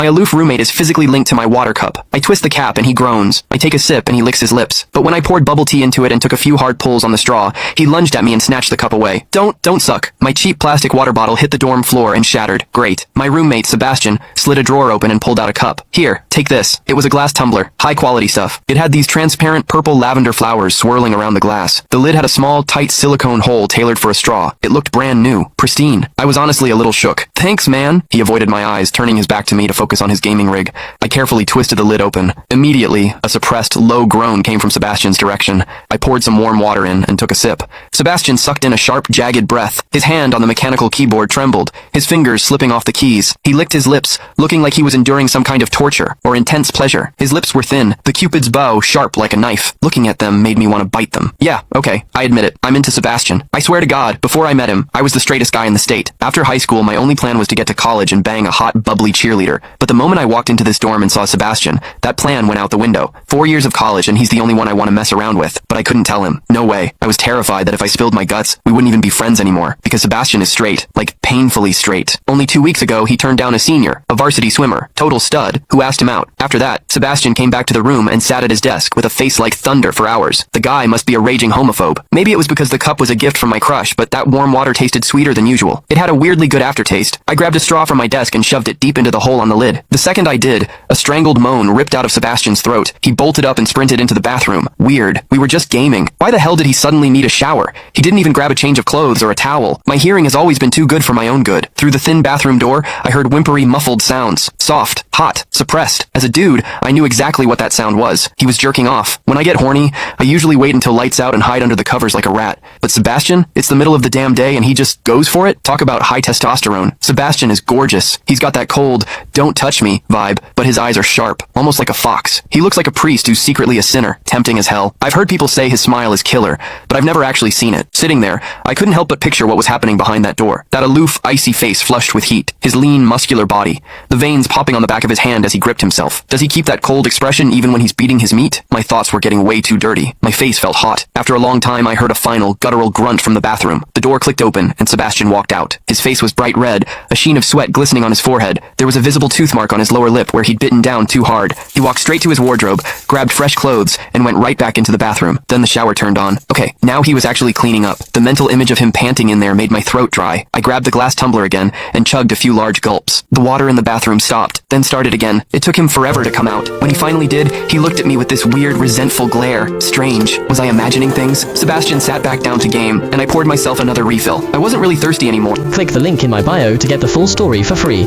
My aloof roommate is physically linked to my water cup. I twist the cap and he groans. I take a sip and he licks his lips. But when I poured bubble tea into it and took a few hard pulls on the straw, he lunged at me and snatched the cup away. Don't suck. My cheap plastic water bottle hit the dorm floor and shattered. Great. My roommate, Sebastian, slid a drawer open and pulled out a cup. Here, take this. It was a glass tumbler. High quality stuff. It had these transparent purple lavender flowers swirling around the glass. The lid had a small, tight silicone hole tailored for a straw. It looked brand new. Pristine. I was honestly a little shook. Thanks, man. He avoided my eyes, turning his back to me to focus on his gaming rig. I carefully twisted the lid open. Immediately, a suppressed, low groan came from Sebastian's direction. I poured some warm water in and took a sip. Sebastian sucked in a sharp, jagged breath. His hand on the mechanical keyboard trembled, his fingers slipping off the keys. He licked his lips, looking like he was enduring some kind of torture or intense pleasure. His lips were thin, the Cupid's bow sharp like a knife. Looking at them made me want to bite them. Yeah, okay, I admit it. I'm into Sebastian. I swear to God, before I met him, I was the straightest guy in the state. After high school, my only plan was to get to college and bang a hot, bubbly cheerleader. But the moment I walked into this dorm and saw Sebastian, that plan went out the window. 4 years of college and he's the only one I want to mess around with. But I couldn't tell him. No way. I was terrified that if I spilled my guts, we wouldn't even be friends anymore. Because Sebastian is straight. Like, painfully straight. Only 2 weeks ago, he turned down a senior, a varsity swimmer, total stud, who asked him out. After that, Sebastian came back to the room and sat at his desk with a face like thunder for hours. The guy must be a raging homophobe. Maybe it was because the cup was a gift from my crush, but that warm water tasted sweeter than usual. It had a weirdly good aftertaste. I grabbed a straw from my desk and shoved it deep into the hole on the lid. The second I did, a strangled moan ripped out of Sebastian's throat. He bolted up and sprinted into the bathroom. Weird. We were just gaming. Why the hell did he suddenly need a shower? He didn't even grab a change of clothes or a towel. My hearing has always been too good for my own good. Through the thin bathroom door, I heard whimpery, muffled sounds. Soft, hot, suppressed. As a dude, I knew exactly what that sound was. He was jerking off. When I get horny, I usually wait until lights out and hide under the covers like a rat. But Sebastian, it's the middle of the damn day and he just goes for it? Talk about high testosterone. Sebastian is gorgeous. He's got that cold, don't touch me vibe, but his eyes are sharp, almost like a fox. He looks like a priest who's secretly a sinner, tempting as hell. I've heard people say his smile is killer, but I've never actually seen it. Sitting there, I couldn't help but picture what was happening behind that door. That aloof, icy face flushed with heat, his lean, muscular body, the veins popping on the back of his hand as he gripped himself. Does he keep that cold expression even when he's beating his meat? My thoughts were getting way too dirty. My face felt hot. After a long time, I heard a final, guttural grunt from the bathroom. The door clicked open, and Sebastian walked out. His face was bright red, a sheen of sweat glistening on his forehead. There was a visible tooth mark on his lower lip where he'd bitten down too hard. He walked straight to his wardrobe, grabbed fresh clothes, and went right back into the bathroom. Then the shower turned on. Okay, now he was actually cleaning up. The mental image of him panting in there made my throat dry. I grabbed the glass tumbler again and chugged a few large gulps. The water in the bathroom stopped, then started again. It took him forever to come out. When he finally did, he looked at me with this weird, resentful glare. Strange. Was I imagining things? Sebastian sat back down to game, and I poured myself another refill. I wasn't really thirsty anymore. Click the link in my bio to get the full story for free.